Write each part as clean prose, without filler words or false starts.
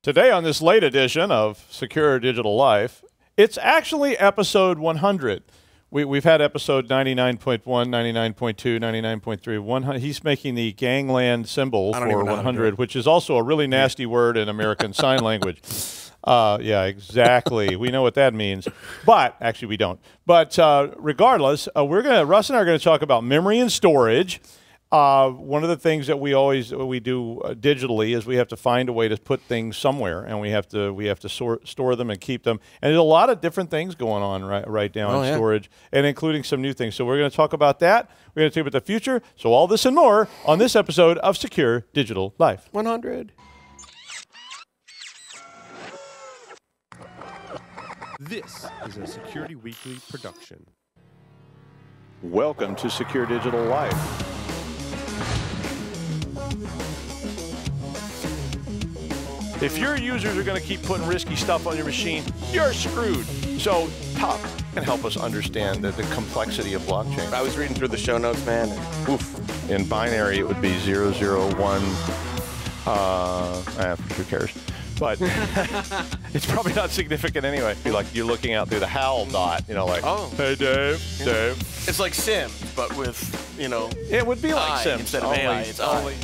Today on this late edition of Secure Digital Life, it's actually episode 100. We've had episode 99.1, 99.2, 99.3, 100. He's making the gangland symbol for 100, which is also a really nasty word in American Sign Language. Yeah, exactly. We know what that means, but actually we don't. But regardless, Russ and I are going to talk about memory and storage. One of the things that we do digitally is we have to find a way to put things somewhere, and we have to store them and keep them. And there's a lot of different things going on right now in storage, and including some new things. So we're going to talk about that. We're going to talk about the future. So all this and more on this episode of Secure Digital Life 100. This is a Security Weekly production. Welcome to Secure Digital Life. If your users are going to keep putting risky stuff on your machine, you're screwed. So Top can help us understand the complexity of blockchain. I was reading through the show notes, man. And oof. In binary, it would be 001. Who cares? But it's probably not significant anyway. Be like you're looking out through the HAL dot, like, oh, hey, Dave. It's like Sim, but with, It would be like Sim. Instead of AI, it's only.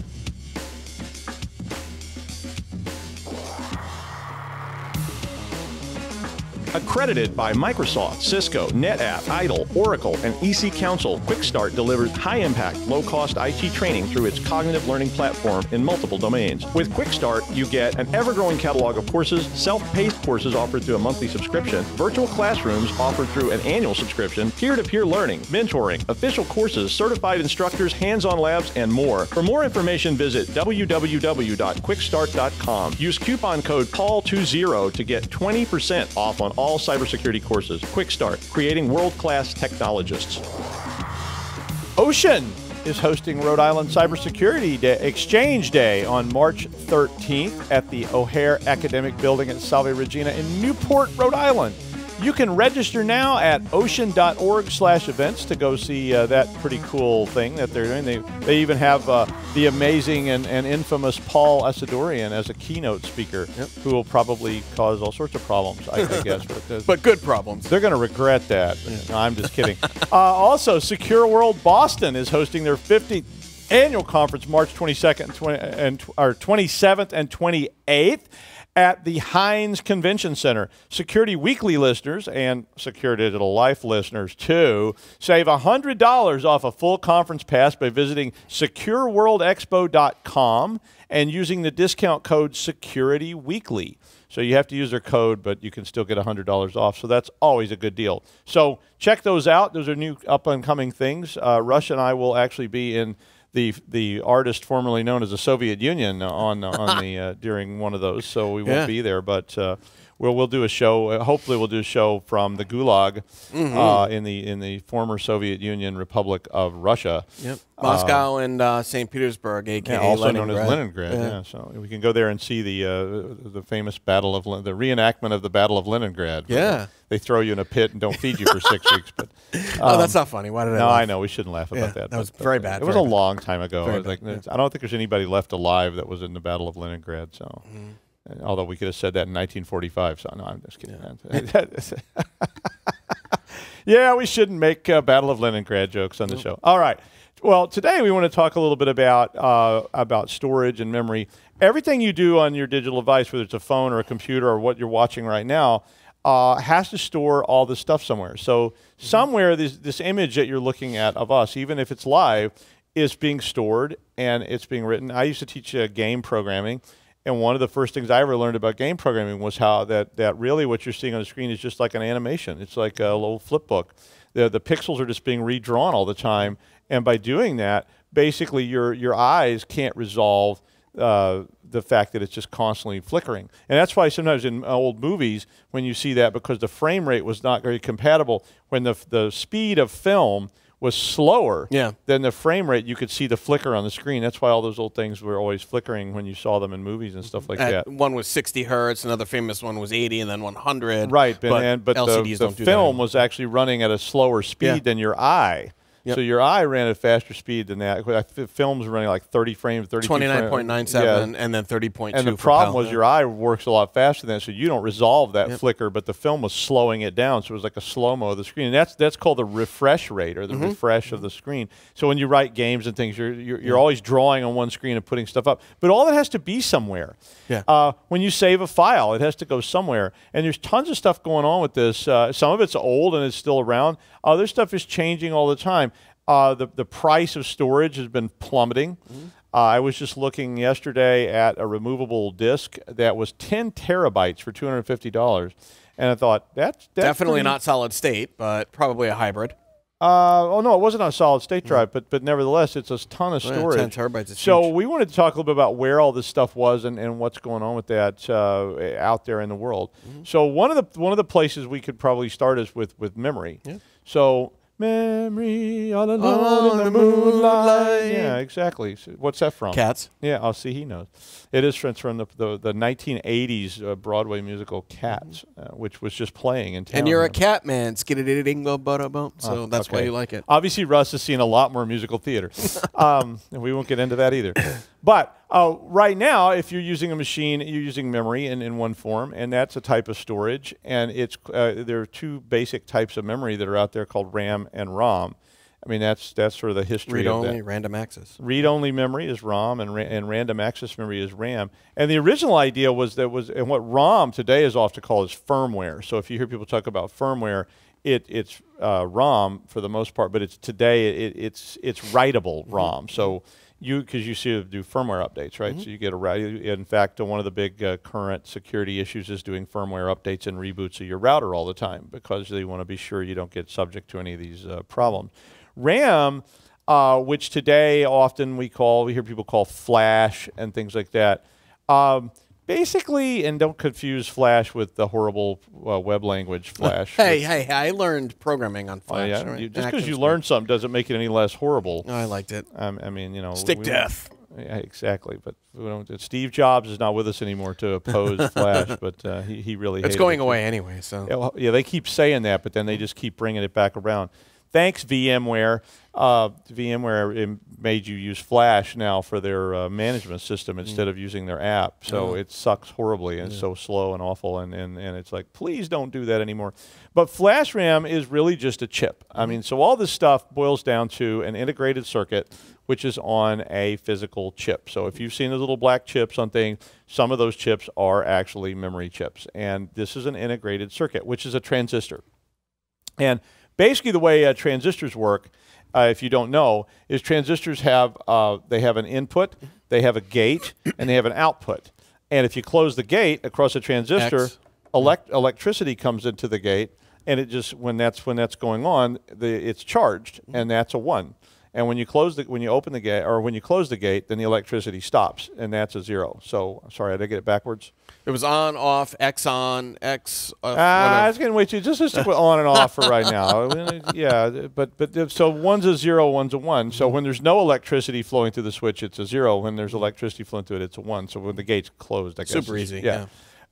Accredited by Microsoft, Cisco, NetApp, IDLE, Oracle, and EC Council, QuickStart delivers high-impact, low-cost IT training through its cognitive learning platform in multiple domains. With QuickStart, you get an ever-growing catalog of courses, self-paced courses offered through a monthly subscription, virtual classrooms offered through an annual subscription, peer-to-peer learning, mentoring, official courses, certified instructors, hands-on labs, and more. For more information, visit www.quickstart.com. Use coupon code PAUL20 to get 20% off on all cybersecurity courses. QuickStart, creating world-class technologists. Ocean is hosting Rhode Island Cybersecurity Exchange Day on March 13th at the O'Hare Academic Building at Salve Regina in Newport, Rhode Island. You can register now at ocean.org/events to go see that pretty cool thing that they're doing. They even have the amazing and infamous Paul Asadorian as a keynote speaker, who will probably cause all sorts of problems, I guess. But good problems. They're going to regret that. No, I'm just kidding. Also, Secure World Boston is hosting their 50th annual conference March 27th and 28th. At the Hines Convention Center. Security Weekly listeners and Secure Digital Life listeners, too, save $100 off a full conference pass by visiting secureworldexpo.com and using the discount code SecurityWeekly. So you have to use their code, but you can still get $100 off. So that's always a good deal. So check those out. Those are new up-and-coming things. Russ and I will actually be in the artist formerly known as the Soviet Union on the during one of those, so we won't be there, but we'll do a show. Hopefully, we'll do a show from the Gulag in the former Soviet Union Republic of Russia. Yep. Moscow and St. Petersburg, aka also Leningrad. known as Leningrad. Yeah, so we can go there and see the famous battle of the reenactment of the Battle of Leningrad. Yeah. They throw you in a pit and don't feed you for 6 weeks. But oh, that's not funny. Why did I? No, laugh? I know we shouldn't laugh about that. That was very bad. It was a long time ago. I don't think there's anybody left alive that was in the Battle of Leningrad. So, although we could have said that in 1945. So no, I'm just kidding. Yeah, we shouldn't make Battle of Leningrad jokes on the show. All right. Well, today we want to talk a little bit about storage and memory. Everything you do on your digital device, whether it's a phone or a computer or what you're watching right now, has to store all this stuff somewhere. So somewhere this image that you're looking at of us, even if it's live, is being stored and it's being written. I used to teach game programming, and one of the first things I ever learned about game programming was how that really what you're seeing on the screen is just like an animation. It's like a little flip book. The pixels are just being redrawn all the time, and by doing that, basically your eyes can't resolve the fact that it's just constantly flickering. And that's why sometimes in old movies, when you see that, because the frame rate was not very compatible, when the speed of film was slower than the frame rate, you could see the flicker on the screen. That's why all those old things were always flickering when you saw them in movies and stuff like that. One was 60 hertz, another famous one was 80, and then 100. Right, but the film was actually running at a slower speed than your eye. Yep. So your eye ran at a faster speed than that. The film's running like 30 frames, 32 29.97 and then 30.2. And the problem was your eye works a lot faster than that, so you don't resolve that flicker, but the film was slowing it down, so it was like a slow-mo of the screen. And that's called the refresh rate, or the refresh of the screen. So when you write games and things, you're always drawing on one screen and putting stuff up. But all that has to be somewhere. Yeah. When you save a file, it has to go somewhere. And there's tons of stuff going on with this. Some of it's old and it's still around. Other stuff is changing all the time. The price of storage has been plummeting. I was just looking yesterday at a removable disk that was 10 terabytes for $250. And I thought, that's definitely pretty... not solid state, but probably a hybrid. Oh, no, it wasn't on a solid state drive, but nevertheless, it's a ton of storage. 10 terabytes is so huge. we wanted to talk a little bit about where all this stuff was and what's going on with that out there in the world. So one of the places we could probably start is with memory. So memory all alone in the moonlight. Yeah, exactly. So what's that from? Cats. Yeah, I'll see. He knows. It is from the 1980s Broadway musical Cats, which was just playing in town. And you're a cat man. So that's why you like it. Obviously, Russ has seen a lot more musical theater. And we won't get into that either. But right now, if you're using a machine, you're using memory in one form, and that's a type of storage. And it's there are two basic types of memory that are out there called RAM and ROM. I mean, that's sort of the history of that. Read-only, random access. Read-only memory is ROM, and random access memory is RAM. And the original idea was and what ROM today is often called is firmware. So if you hear people talk about firmware, it's ROM for the most part, but it's writable ROM. So because you see do firmware updates, right? So you get in fact, one of the big current security issues is doing firmware updates and reboots of your router all the time because they want to be sure you don't get subject to any of these problems. RAM, which today often we hear people call flash and things like that. Basically, and don't confuse Flash with the horrible web language Flash. Hey, I learned programming on Flash. Yeah? Right? Just because you learned something doesn't make it any less horrible. No, I liked it. I mean, you know. Stick death. Yeah, exactly. But Steve Jobs is not with us anymore to oppose Flash, but he really hated it. It's going away anyway, so. Yeah, well, yeah, they keep saying that, but then they just keep bringing it back around. Thanks, VMware. VMware made you use Flash now for their management system instead of using their app. So it sucks horribly and it's so slow and awful. And it's like, please don't do that anymore. But Flash RAM is really just a chip. I mean, so all this stuff boils down to an integrated circuit, which is on a physical chip. So if you've seen the little black chips on things, some of those chips are actually memory chips. And this is an integrated circuit, which is a transistor. And basically, the way transistors work, if you don't know, is transistors have they have an input, they have a gate, and they have an output. And if you close the gate across a transistor, electricity comes into the gate, and it just when that's going on, it's charged, and that's a 1. And when you open the gate or when you close the gate, then the electricity stops, and that's a 0. So sorry, did I get it backwards? It was on, off, X on, X. I was getting way too. Just stick with on and off for right now. Yeah, but so 1's a 0, 1's a 1. So when there's no electricity flowing through the switch, it's a 0. When there's electricity flowing through it, it's a 1. So when the gate's closed, I guess super easy. Yeah.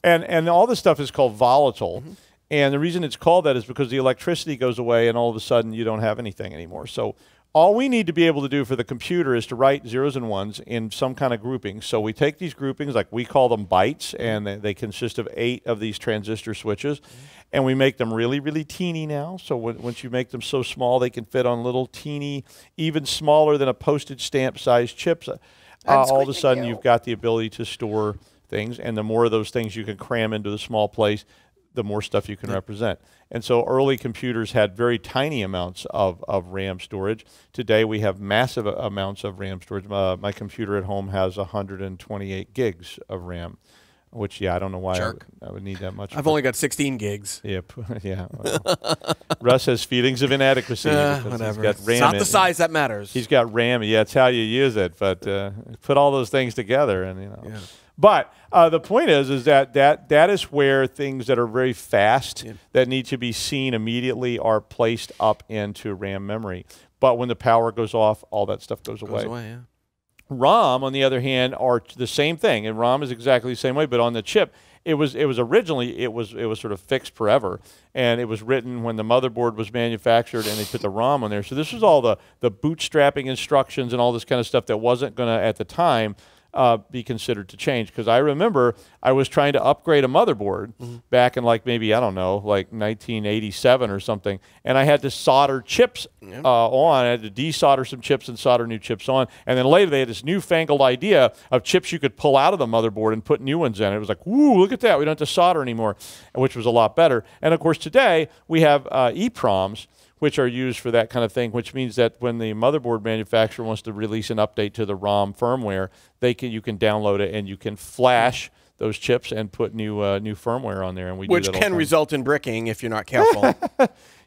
And all this stuff is called volatile. And the reason it's called that is because the electricity goes away, and all of a sudden you don't have anything anymore. So all we need to be able to do for the computer is to write 0s and 1s in some kind of grouping. So we take these groupings, like we call them bytes, and they consist of 8 of these transistor switches, and we make them really, really teeny now. So once you make them so small, they can fit on little teeny, even smaller than a postage stamp sized chips. All of a sudden, you've got the ability to store things, and the more of those things you can cram into the small place, the more stuff you can represent. And so early computers had very tiny amounts of RAM storage. Today we have massive amounts of RAM storage. My computer at home has 128 gigs of RAM, which, I don't know why I would need that much. I've only got 16 gigs. Yep. Yeah. Well, Russ has feelings of inadequacy. Whatever. He's got RAM it's not the size that matters. He's got RAM. Yeah, it's how you use it. But put all those things together and, Yeah. But the point is that is where things that are very fast that need to be seen immediately are placed up into RAM memory. But when the power goes off, all that stuff goes away. ROM, on the other hand, are the same thing. And ROM is exactly the same way, but on the chip, it was originally it was sort of fixed forever, and it was written when the motherboard was manufactured, and they put the ROM on there. So this was all the bootstrapping instructions and all this kind of stuff that wasn't going to at the time be considered to change. Because I remember I was trying to upgrade a motherboard back in like maybe, I don't know, like 1987 or something, and I had to solder chips on. I had to desolder some chips and solder new chips on. And then later they had this newfangled idea of chips you could pull out of the motherboard and put new ones in. It was like, woo, look at that. We don't have to solder anymore, which was a lot better. And of course today we have EPROMs, which are used for that kind of thing, which means that when the motherboard manufacturer wants to release an update to the ROM firmware, you can download it and you can flash those chips and put new firmware on there. And we which do that can result in bricking if you're not careful.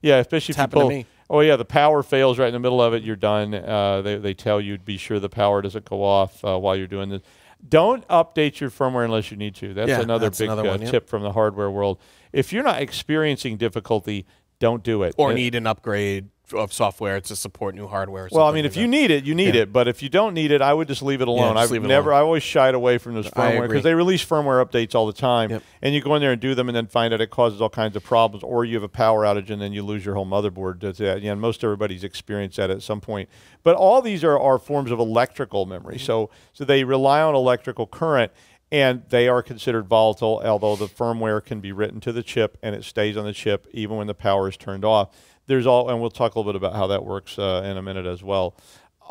Yeah, especially it's if people. happened to me. Oh yeah, the power fails right in the middle of it. You're done. They tell you to be sure the power doesn't go off while you're doing this. Don't update your firmware unless you need to. That's another big tip from the hardware world. If you're not experiencing difficulty, don't do it. Or need an upgrade of software to support new hardware. Well, I mean, if you need it, you need it. But if you don't need it, I would just leave it alone. I always shied away from those firmware because they release firmware updates all the time. And you go in there and do them and then find out it causes all kinds of problems, or you have a power outage and then you lose your whole motherboard. And most everybody's experienced that at some point. But all these are forms of electrical memory. So they rely on electrical current, and they are considered volatile, although the firmware can be written to the chip and it stays on the chip even when the power is turned off. And we'll talk a little bit about how that works in a minute as well.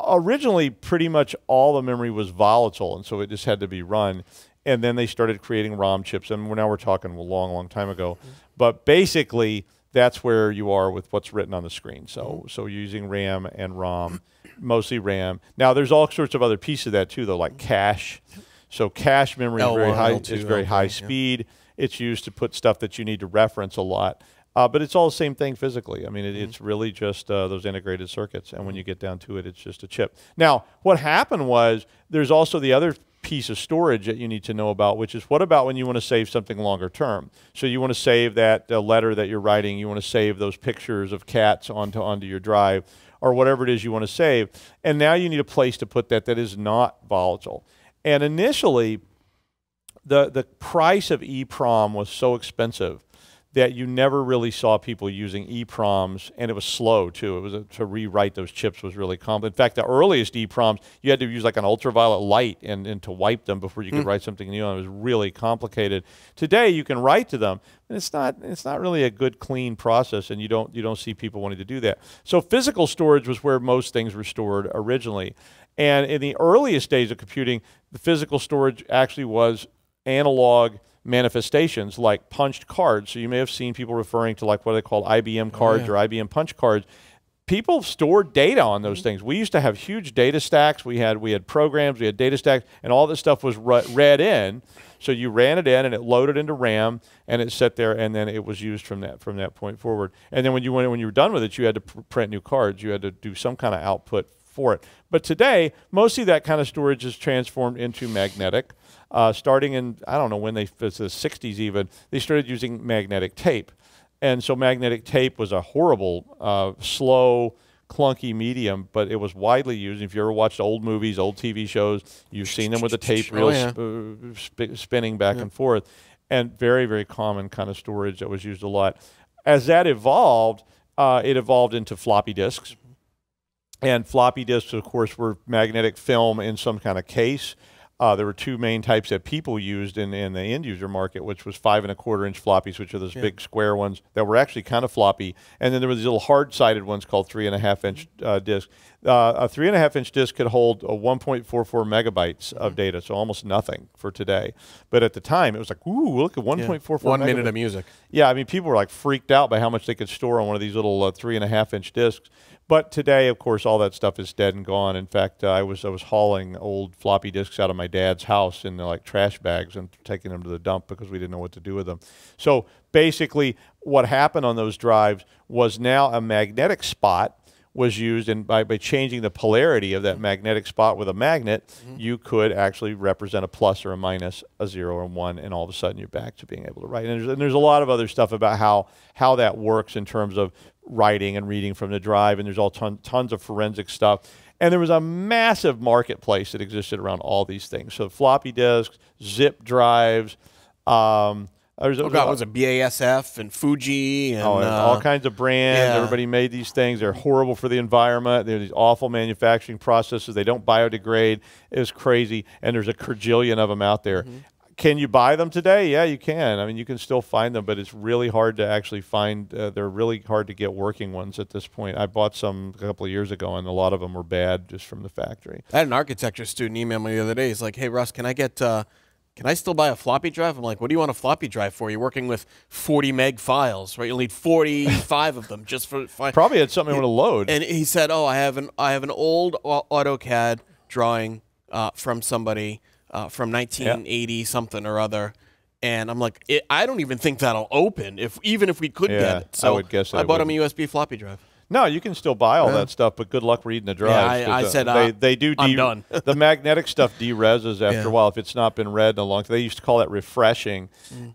Originally, pretty much all the memory was volatile, and so it just had to be run. And then they started creating ROM chips, and now we're talking a long, long time ago. But basically, that's where you are with what's written on the screen. So using RAM and ROM, mostly RAM. Now, there's all sorts of other pieces of that too, though, like cache. So cache memory is very high speed. It's used to put stuff that you need to reference a lot. But it's all the same thing physically. I mean, it's really just those integrated circuits. And when you get down to it, it's just a chip. Now, what happened was there's also the other piece of storage that you need to know about, which is what about when you want to save something longer term? So you want to save that letter that you're writing. You want to save those pictures of cats onto your drive or whatever it is you want to save. And now you need a place to put that is not volatile. And initially, the price of EPROM was so expensive that you never really saw people using EPROMs, and it was slow too. It was to rewrite those chips was really complicated. In fact, the earliest EPROMs, you had to use like an ultraviolet light and to wipe them before you could write something new. And it was really complicated. Today, you can write to them, and it's not really a good, clean process, and you don't see people wanting to do that. So physical storage was where most things were stored originally. And in the earliest days of computing, the physical storage actually was analog manifestations like punched cards. So you may have seen people referring to like what they call IBM cards or IBM punch cards. People stored data on those things. We used to have huge data stacks. We had programs, we had data stacks, and all this stuff was read in. So you ran it in, and it loaded into RAM, and it sat there, and then it was used from that point forward. And then when you were done with it, you had to print new cards. You had to do some kind of output for it. But today, mostly that kind of storage is transformed into magnetic. Starting in, I don't know when it's the 60s even, they started using magnetic tape. And so magnetic tape was a horrible, slow, clunky medium, but it was widely used. If you ever watched old movies, old TV shows, you've seen them with the tape reel spinning back and forth. And very, very common kind of storage that was used a lot. As that evolved, it evolved into floppy disks. And floppy disks, of course, were magnetic film in some kind of case. There were two main types that people used in the end user market, which was 5 1/4 inch floppies, which are those big square ones that were actually kind of floppy. And then there were these little hard-sided ones called 3 1/2 inch discs. A 3 1/2 inch disc could hold 1.44 megabytes of data, so almost nothing for today. But at the time, it was like, ooh, look at 1.44 1 minute of music. Yeah, I mean, people were like freaked out by how much they could store on one of these little 3 1/2 inch discs. But today, of course, all that stuff is dead and gone. In fact, I was hauling old floppy disks out of my dad's house in like trash bags and taking them to the dump because we didn't know what to do with them. So basically, what happened on those drives was now a magnetic spot was used, and by changing the polarity of that magnetic spot with a magnet, you could actually represent a plus or a minus, a 0 or 1, and all of a sudden you're back to being able to write. And there's a lot of other stuff about how that works in terms of writing and reading from the drive, and there's all tons of forensic stuff. And there was a massive marketplace that existed around all these things. So floppy disks, zip drives, Oh God, was it BASF and Fuji and all kinds of brands? yeah. Everybody made these things. They're horrible for the environment. They're these awful manufacturing processes. They don't biodegrade. It was crazy, and there's a quadrillion of them out there. Can you buy them today? Yeah, you can. I mean, you can still find them, but it's really hard to actually find. They're really hard to get working ones at this point. I bought some a couple of years ago, and a lot of them were bad just from the factory. I had an architecture student email me the other day. He's like, "Hey, Russ, can I still buy a floppy drive?" I'm like, "What do you want a floppy drive for? You're working with 40 meg files, right? You'll need 45 of them just for Probably had something you want to load." And he said, "Oh, I have an old AutoCAD drawing from somebody from 1980 something or other." And I'm like, I don't even think that'll open even if we could get it. So I would guess I bought him a USB floppy drive. No, you can still buy all that stuff, but good luck reading the drives. Yeah, I said they do. I'm done. The magnetic stuff dereses after a while if it's not been read in a long time. They used to call that refreshing,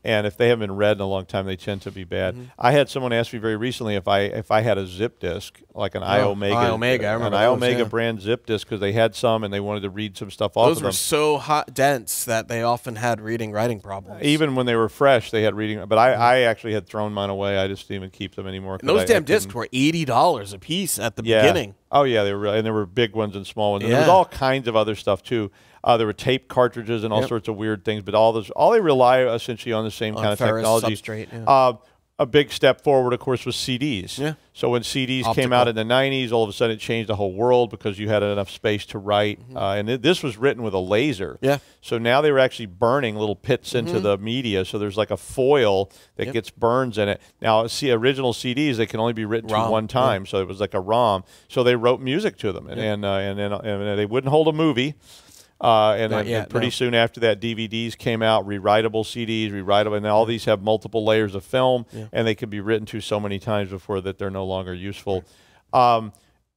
and if they haven't been read in a long time, they tend to be bad. I had someone ask me very recently if I had a zip disk, like an iOmega brand zip disk, because they had some and they wanted to read some stuff off of them. Those were so hot dense that they often had writing problems. Even when they were fresh, they had reading. But I actually had thrown mine away. I just didn't even keep them anymore. And those damn discs were $80 a piece at the beginning. Oh yeah, they were, and there were big ones and small ones. And there was all kinds of other stuff too. There were tape cartridges and all sorts of weird things. But all they rely essentially on the same kind of technology. Substrate, a big step forward, of course, was CDs. Yeah. So when CDs came out in the 90s, all of a sudden it changed the whole world because you had enough space to write. And this was written with a laser. Yeah. So now they were actually burning little pits into the media. So there's like a foil that gets burns in it. Now, see, original CDs, they can only be written to one time. So it was like a ROM. So they wrote music to them. And they wouldn't hold a movie. And then pretty soon after that, DVDs came out, rewritable CDs, rewritable, and all these have multiple layers of film, and they can be written to so many times before that they're no longer useful.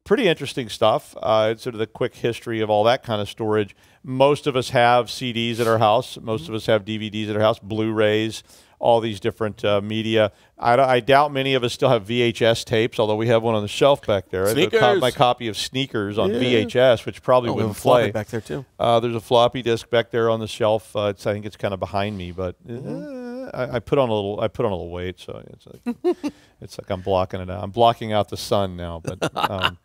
Pretty interesting stuff. It's sort of the quick history of all that kind of storage. Most of us have CDs at our house. Most of us have DVDs at our house, Blu-rays, all these different media. I doubt many of us still have VHS tapes, although we have one on the shelf back there. Sneakers. My copy of Sneakers on VHS, which probably wouldn't play. Back there too. There's a floppy disk back there on the shelf. I think it's kind of behind me, but I put on a little weight, so it's like it's like I'm blocking it out. I'm blocking out the sun now, but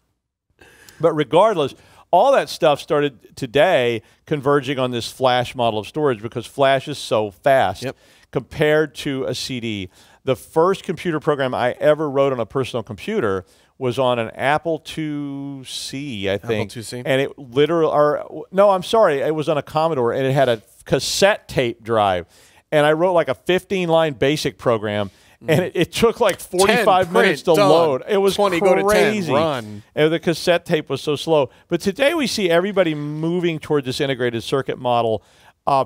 regardless. All that stuff started today converging on this flash model of storage because flash is so fast compared to a CD. The first computer program I ever wrote on a personal computer was on an Apple IIc, I think. Apple IIc? And it literally, no, I'm sorry, it was on a Commodore, and it had a cassette tape drive. And I wrote like a 15-line BASIC program, and it took like 45 minutes to load. It was 20, crazy. go to 10, run. And the cassette tape was so slow. But today we see everybody moving toward this integrated circuit model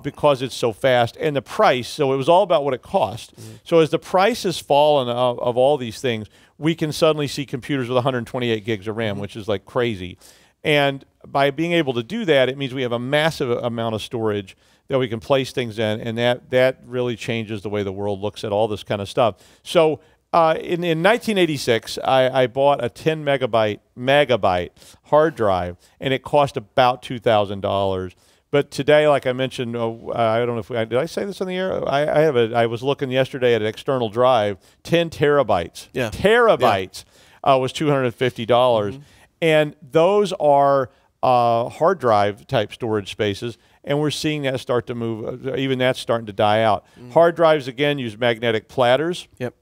because it's so fast. And the price, so it was all about what it cost. So as the price has fallen of all these things, we can suddenly see computers with 128 gigs of RAM, which is like crazy. And by being able to do that, it means we have a massive amount of storage that we can place things in, and that really changes the way the world looks at all this kind of stuff. So in 1986, I bought a 10 megabyte hard drive, and it cost about $2,000. But today, like I mentioned, I don't know if did I say this on the air? I was looking yesterday at an external drive, 10 terabytes. Yeah. Terabytes was $250. And those are hard drive type storage spaces, and we're seeing that start to move. Even that's starting to die out. Hard drives, again, use magnetic platters. Yep.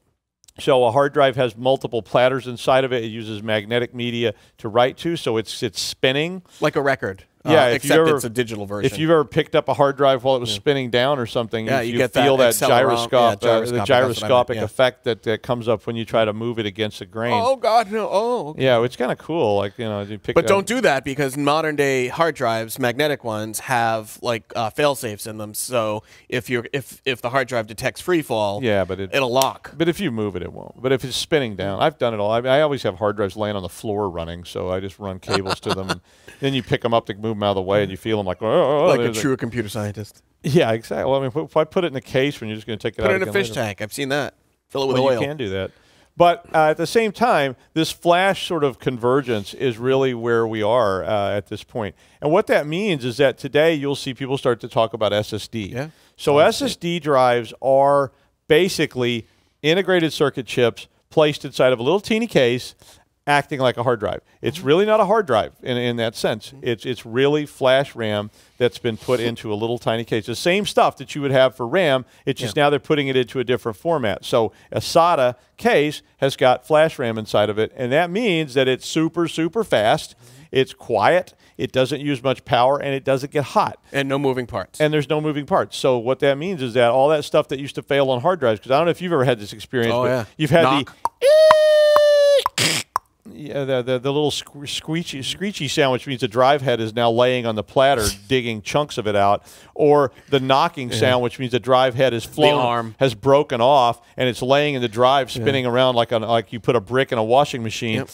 So a hard drive has multiple platters inside of it. It uses magnetic media to write to, so it's spinning. Like a record. Yeah, except it's a digital version. If you've ever picked up a hard drive while it was spinning down or something, you feel that the gyroscopic effect that comes up when you try to move it against the grain. Oh God, no! Oh, okay. Yeah, it's kind of cool. Like you pick. But don't do that because modern day hard drives, magnetic ones, have like fail safes in them. So if the hard drive detects free fall, it'll lock. But if you move it, it won't. But if it's spinning down, I've done it all. I always have hard drives laying on the floor running, so I just run cables to them, and then you pick them up to move them out of the way, and you feel them like like a true computer scientist. Yeah, exactly. Well, I mean, if I put it in a case when you're just going to take it out, put it in a fish tank. I've seen that. Fill it with oil. You can do that. But at the same time, this flash sort of convergence is really where we are at this point. And what that means is that today you'll see people start to talk about SSD. Yeah. So SSD drives are basically integrated circuit chips placed inside of a little teeny case, acting like a hard drive. It's really not a hard drive in that sense. It's really flash RAM that's been put into a little tiny case. The same stuff that you would have for RAM, it's just now they're putting it into a different format. So a SATA case has got flash RAM inside of it, and that means that it's super, super fast. It's quiet. It doesn't use much power, and it doesn't get hot. And no moving parts. And there's no moving parts. So what that means is that all that stuff that used to fail on hard drives, because I don't know if you've ever had this experience, but you've had the little screechy sound, which means the drive head is now laying on the platter, digging chunks of it out, or the knocking sound, which means the drive head is flown, has broken off, and it's laying in the drive, spinning around like you put a brick in a washing machine.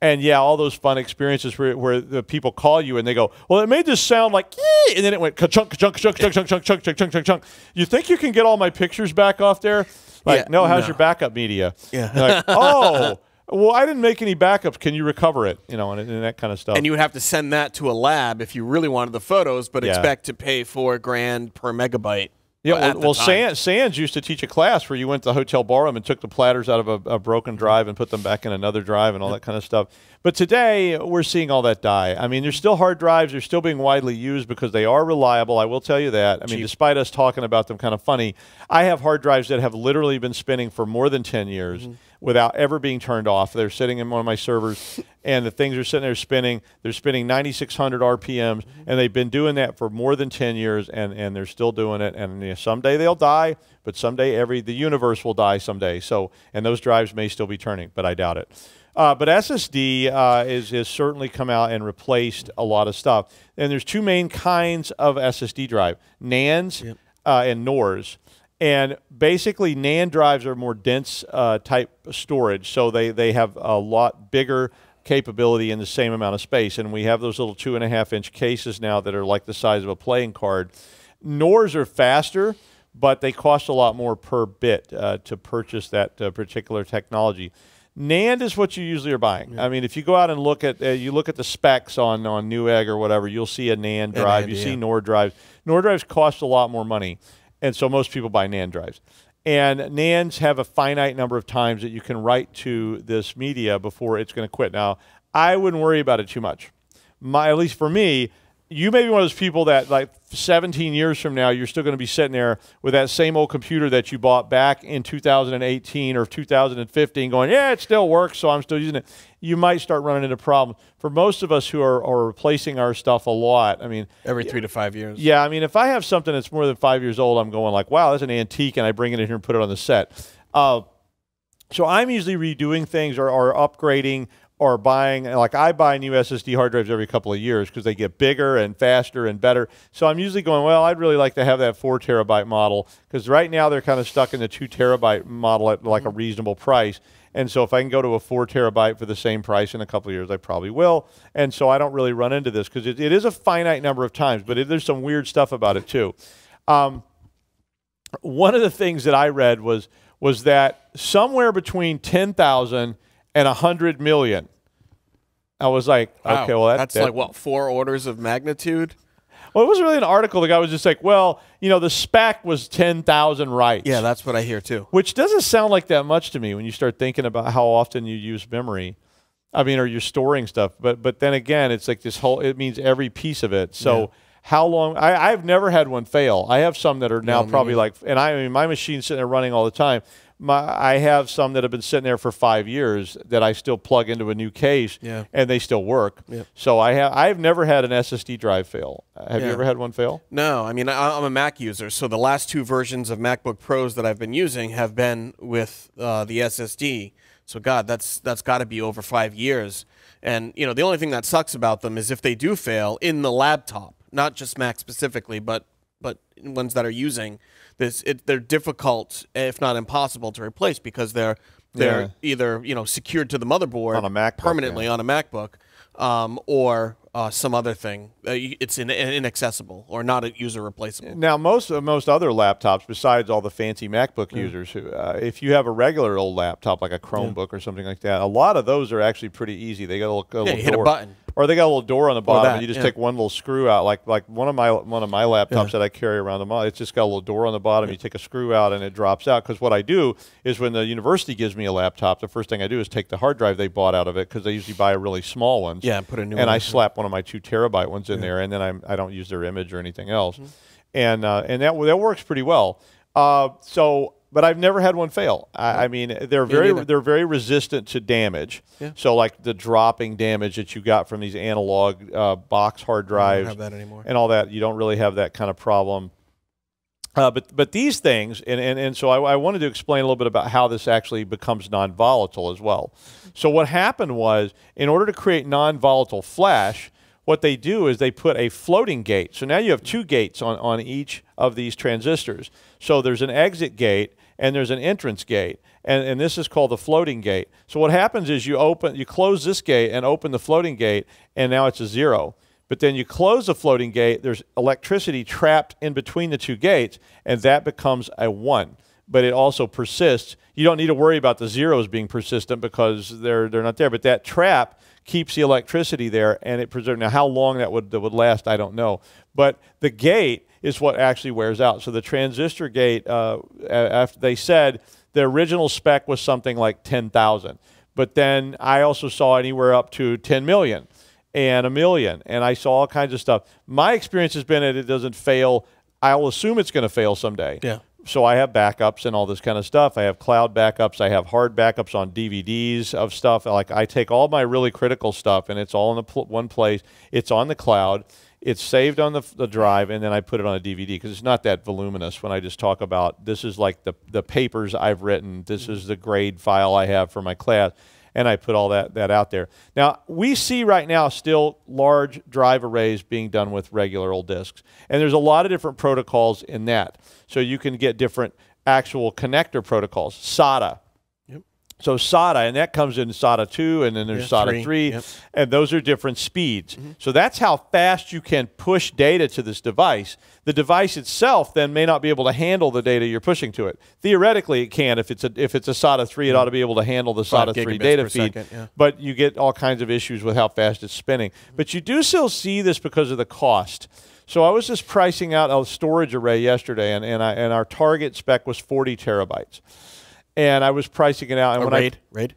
And all those fun experiences where the people call you and they go, well, it made this sound like, ee! And then it went ka-chunk, ka-chunk, ka-chunk, ka-chunk, ka-chunk, ka-chunk, ka-chunk, ka-chunk. You think you can get all my pictures back off there? Like, no, how's your backup media? Like, oh, well, I didn't make any backups. Can you recover it? You know, and that kind of stuff. And you would have to send that to a lab if you really wanted the photos, but expect to pay $4,000 per megabyte. Yeah, well, Sands used to teach a class where you went to the hotel ballroom and took the platters out of a broken drive and put them back in another drive and all that kind of stuff. But today, we're seeing all that die. I mean, there's still hard drives. They're still being widely used because they are reliable. I will tell you that. I mean, despite us talking about them kind of funny, I have hard drives that have literally been spinning for more than 10 years without ever being turned off. They're sitting in one of my servers, and the things are sitting there spinning. They're spinning 9,600 RPMs, and they've been doing that for more than 10 years, and they're still doing it. And someday they'll die, but someday the universe will die someday. So, and those drives may still be turning, but I doubt it. But SSD has certainly come out and replaced a lot of stuff. And there's two main kinds of SSD drive, NANDs and NORs. And basically, NAND drives are more dense type storage, so they have a lot bigger capability in the same amount of space. And we have those little 2.5-inch cases now that are like the size of a playing card. NORs are faster, but they cost a lot more per bit to purchase that particular technology. NAND is what you usually are buying. I mean, if you go out and look at the specs on Newegg or whatever, you'll see a NAND drive. You see NOR drives. NOR drives cost a lot more money, and so most people buy NAND drives. And NANDs have a finite number of times that you can write to this media before it's going to quit. Now, I wouldn't worry about it too much. At least for me, you may be one of those people that, like, 17 years from now, you're still going to be sitting there with that same old computer that you bought back in 2018 or 2015 going, yeah, it still works, so I'm still using it. You might start running into problems. For most of us who are replacing our stuff a lot, I mean... Every 3 to 5 years. Yeah, I mean, if I have something that's more than 5 years old, I'm going like, wow, that's an antique, and I bring it in here and put it on the set. So I'm usually redoing things or upgrading or buying, like I buy new SSD hard drives every couple of years because they get bigger and faster and better. So I'm usually going, well, I'd really like to have that 4 terabyte model because right now they're kind of stuck in the 2 terabyte model at like a reasonable price. And so if I can go to a 4 terabyte for the same price in a couple of years, I probably will. And so I don't really run into this because it is a finite number of times, but there's some weird stuff about it too. One of the things that I read was that somewhere between 10,000 and 100 million. I was like, wow. Okay, well, that's like, what, 4 orders of magnitude? Well, it wasn't really an article. The guy was just like, well, you know, the spec was 10,000 writes. Yeah, that's what I hear too. Which doesn't sound like that much to me when you start thinking about how often you use memory. I mean, or you're storing stuff. But then again, it's like this whole, it means every piece of it. So how long, I've never had one fail. I have some that are now probably like, and I mean, my machine's sitting there running all the time. I have some that have been sitting there for 5 years that I still plug into a new case, and they still work. So I've never had an SSD drive fail. Have you ever had one fail? No, I mean I'm a Mac user, so the last 2 versions of MacBook Pros that I've been using have been with the SSD. So God, that's got to be over 5 years. And you know, the only thing that sucks about them is if they do fail in the laptop, not just Mac specifically, but ones that are using this, they're difficult, if not impossible, to replace because they're either secured to the motherboard on a MacBook, permanently on a MacBook, or some other thing. It's inaccessible or not user replaceable. Now, most other laptops, besides all the fancy MacBook users, who, if you have a regular old laptop like a Chromebook or something like that, a lot of those are actually pretty easy. They got a little you hit a button. Or they got a little door on the bottom, that, and you just yeah. take one little screw out, like one of my laptops that I carry around the mall. It's just got a little door on the bottom. You take a screw out, and it drops out. Because what I do is when the university gives me a laptop, the first thing I do is take the hard drive they bought out of it, because they usually buy a really small ones. Yeah, and put a new and one I in. slap one of my 2 terabyte ones in there, and then I don't use their image or anything else, and that works pretty well. But I've never had one fail. I mean, they're very resistant to damage. Yeah. So like the dropping damage that you got from these analog box hard drives, I don't have that anymore. and all that, you don't really have that kind of problem. But these things, and so I wanted to explain a little bit about how this actually becomes non-volatile as well. So what happened was, in order to create non-volatile flash, what they do is they put a floating gate. So now you have 2 gates on each of these transistors. So there's an exit gate and there's an entrance gate. And this is called the floating gate. So what happens is you close this gate and open the floating gate, and now it's a 0. But then you close the floating gate, there's electricity trapped in between the 2 gates, and that becomes a 1. But it also persists. You don't need to worry about the zeros being persistent because they're not there. But that trap keeps the electricity there, and it preserves. Now, how long that would last, I don't know. But the gate is what actually wears out. So the transistor gate, after they said the original spec was something like 10,000. But then I also saw anywhere up to 10 million and 1 million, and I saw all kinds of stuff. My experience has been that it doesn't fail. I'll assume it's going to fail someday. Yeah. So I have backups and all this kind of stuff. I have cloud backups. I have hard backups on DVDs of stuff. Like I take all my really critical stuff, and it's all in one place. It's on the cloud. It's saved on the drive, and then I put it on a DVD because it's not that voluminous when I just talk about this is like the papers I've written. This is the grade file I have for my class, and I put all that out there. Now, we see right now still large drive arrays being done with regular old disks, and there's a lot of different protocols in that. So you can get different actual connector protocols, SATA. So SATA, and that comes in SATA 2, and then there's SATA 3, and those are different speeds. So that's how fast you can push data to this device. The device itself then may not be able to handle the data you're pushing to it. Theoretically, it can. If it's a SATA 3, it ought to be able to handle the SATA 3 data feed. But you get all kinds of issues with how fast it's spinning. But you do still see this because of the cost. So I was just pricing out a storage array yesterday, and our target spec was 40 terabytes. And I was pricing it out. And RAID?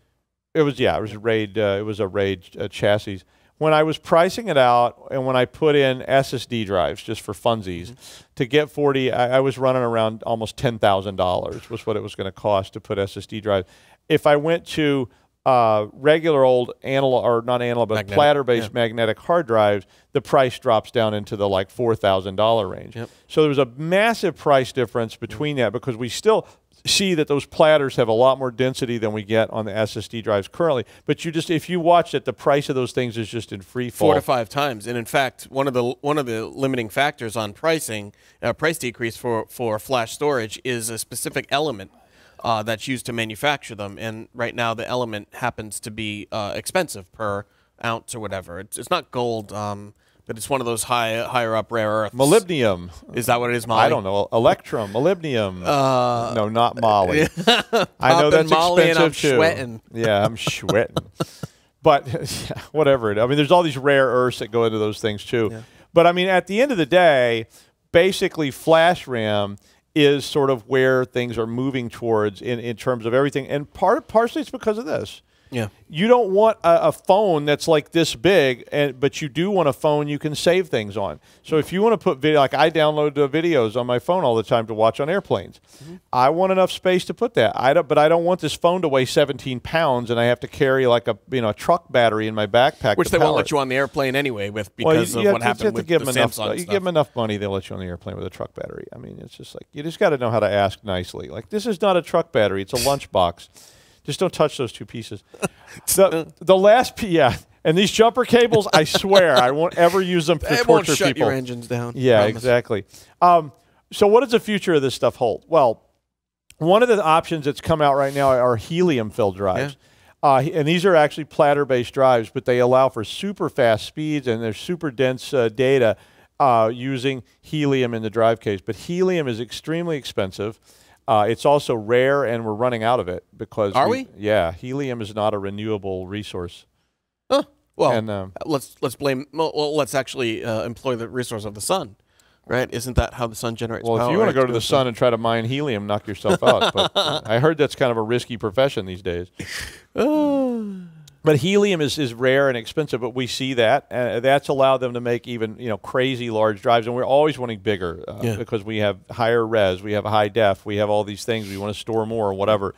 It was RAID. It was a RAID chassis. When I was pricing it out, and when I put in SSD drives just for funsies, to get 40, I was running around almost $10,000 was what it was going to cost to put SSD drives. If I went to regular old analog, or not analog, but platter-based magnetic hard drives, the price drops down into the like $4,000 range. So there was a massive price difference between that, because we still see that those platters have a lot more density than we get on the SSD drives currently. But if you watch it, the price of those things is just in free fall. 4 to 5 times. And in fact, one of the limiting factors on pricing, price decrease for flash storage, is a specific element that's used to manufacture them. And right now, the element happens to be expensive per ounce or whatever. It's not gold. But it's one of those higher up rare earths. Molybdenum. Is that what it is, Molly? I don't know. Electrum, molybdenum. No, not Molly. I know that's Molly, expensive and I'm too. sweating. Yeah, I'm sweating. But whatever. I mean, there's all these rare earths that go into those things too. Yeah. But I mean, at the end of the day, basically flash RAM is sort of where things are moving towards in terms of everything. And partially it's because of this. Yeah. You don't want a phone that's like this big, but you do want a phone you can save things on. So if you want to put video, like I download videos on my phone all the time to watch on airplanes. I want enough space to put that. But I don't want this phone to weigh 17 pounds and I have to carry like a truck battery in my backpack. Which they won't let you on the airplane anyway because of what happened with the Samsung stuff. You give them enough money, they'll let you on the airplane with a truck battery. I mean, it's just like, you just got to know how to ask nicely. Like, this is not a truck battery. It's a lunchbox. Just don't touch those 2 pieces. The last piece, yeah. And these jumper cables, I swear, I won't ever use them to torture won't shut people. Your engines down. Yeah, exactly. So what does the future of this stuff hold? Well, one of the options that's come out right now are helium-filled drives. Yeah. And these are actually platter-based drives, but they allow for super fast speeds, and they're super dense data using helium in the drive case. But helium is extremely expensive. It's also rare, and we're running out of it because we? Yeah, helium is not a renewable resource. Huh. Well, And let's actually employ the resource of the sun, right? Isn't that how the sun generates power? well, if you want to go to the goes sun and try to mine helium, knock yourself out. But I heard that's kind of a risky profession these days. But helium is rare and expensive, but we see that. That's allowed them to make even crazy large drives, and we're always wanting bigger because we have higher res, we have high def, we have all these things. We want to store more or whatever.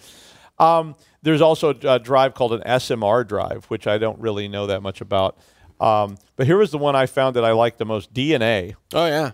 There's also a drive called an SMR drive, which I don't really know that much about. But here was the one I found that I liked the most, DNA. Oh, yeah.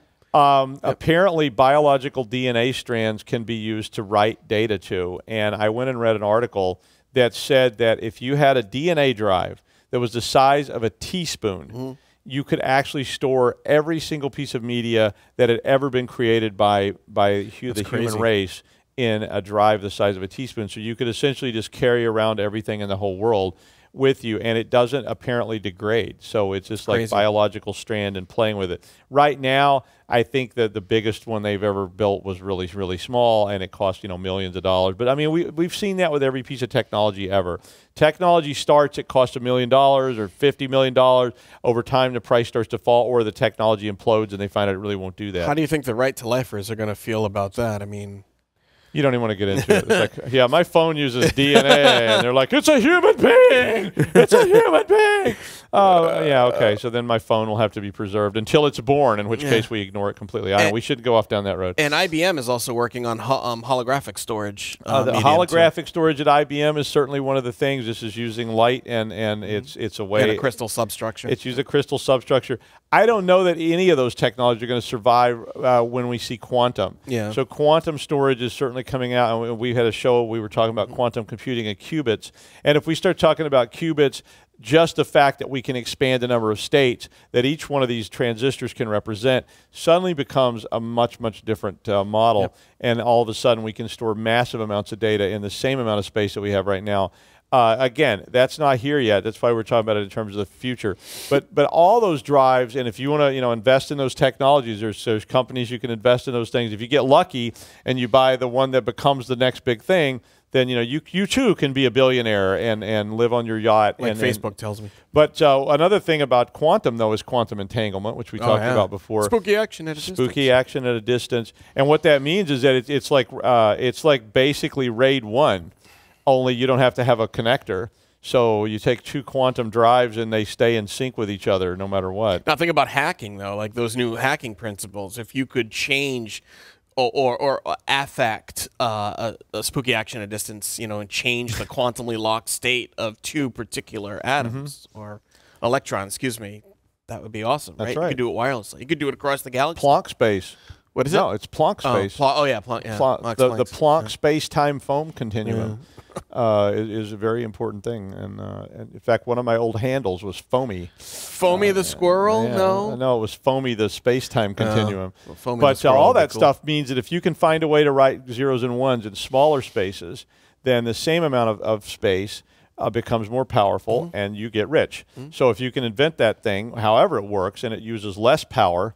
Apparently, biological DNA strands can be used to write data to, and I went and read an article that said that if you had a DNA drive that was the size of a teaspoon, you could actually store every single piece of media that had ever been created by the human race in a drive the size of a teaspoon. So you could essentially just carry around everything in the whole world with you, and it doesn't apparently degrade. So it's just like biological strand and playing with it. Right now, I think that the biggest one they've ever built was really, really small, and it cost millions of dollars. But I mean, we've seen that with every piece of technology ever. Technology starts, it costs $1 million or $50 million. Over time, the price starts to fall, or the technology implodes, and they find out it really won't do that. How do you think the right to lifers are going to feel about that? I mean, you don't even want to get into it. It's like, yeah, my phone uses DNA, and they're like, it's a human being! It's a human being! Yeah, okay, so then my phone will have to be preserved until it's born, in which case we ignore it completely. We shouldn't go off down that road. And IBM is also working on holographic storage. The holographic storage at IBM is certainly one of the things. This is using light, and it's a way... And a crystal substructure. It's using a crystal substructure. I don't know that any of those technologies are going to survive when we see quantum. Yeah. So quantum storage is certainly coming out, and we had a show we were talking about quantum computing and qubits. And if we start talking about qubits, just the fact that we can expand the number of states that each one of these transistors can represent suddenly becomes a much, much different model. Yep. And all of a sudden we can store massive amounts of data in the same amount of space that we have right now. Again, that's not here yet. That's why we're talking about it in terms of the future. But all those drives, and if you want to invest in those technologies, there's companies you can invest in those things. If you get lucky and you buy the one that becomes the next big thing, then you too can be a billionaire and live on your yacht. Like Facebook tells me. But another thing about quantum, though, is quantum entanglement, which we talked about before. Spooky action at a distance. Spooky action at a distance. And what that means is that it's like basically RAID 1. Only you don't have to have a connector. So you take two quantum drives and they stay in sync with each other no matter what. Now think about hacking, though, like those new hacking principles. If you could change or affect a spooky action at a distance, and change the quantumly locked state of two particular atoms or electrons, that would be awesome, right? You could do it wirelessly. You could do it across the galaxy. Planck space. What is it? No, it's Planck space. Planck. Yeah. The Planck space-time foam continuum is a very important thing. And in fact, one of my old handles was Foamy. Foamy the squirrel? Yeah. No, it was Foamy the space-time continuum. Well, but all that stuff means that if you can find a way to write zeros and ones in smaller spaces, then the same amount of space becomes more powerful, and you get rich. So if you can invent that thing, however it works, and it uses less power,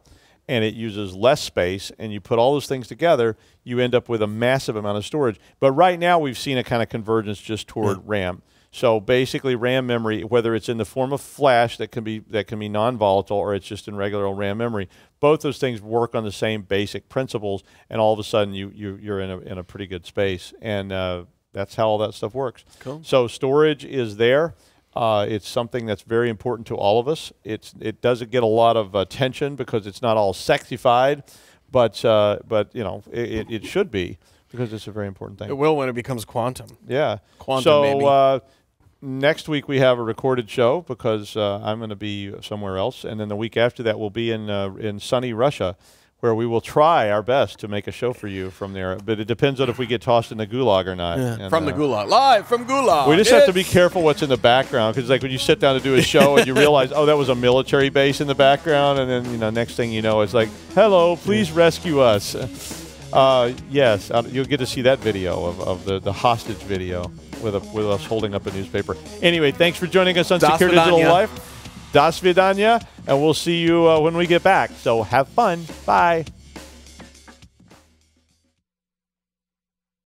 and it uses less space, and you put all those things together, you end up with a massive amount of storage. But right now, we've seen a kind of convergence just toward RAM. So basically, RAM memory, whether it's in the form of flash that can be non-volatile, or it's just in regular old RAM memory, both those things work on the same basic principles, and all of a sudden, you're in a pretty good space. And that's how all that stuff works. Cool. So storage is there. It's something that's very important to all of us. It doesn't get a lot of attention because it's not all sexified, but it should be, because it's a very important thing. It will when it becomes quantum. Yeah. Quantum, maybe. Next week we have a recorded show because I'm going to be somewhere else, and then the week after that we'll be in sunny Russia, where we will try our best to make a show for you from there. But it depends on if we get tossed in the gulag or not. Yeah. And, from the gulag. Live from gulag. We just have to be careful what's in the background, because like when you sit down to do a show and you realize, oh, that was a military base in the background, and then next thing you know, it's like, hello, please rescue us. Yes, you'll get to see that video of the hostage video with us holding up a newspaper. Anyway, thanks for joining us on Secure Digital Life. Das Vidanya, and we'll see you when we get back. So have fun. Bye.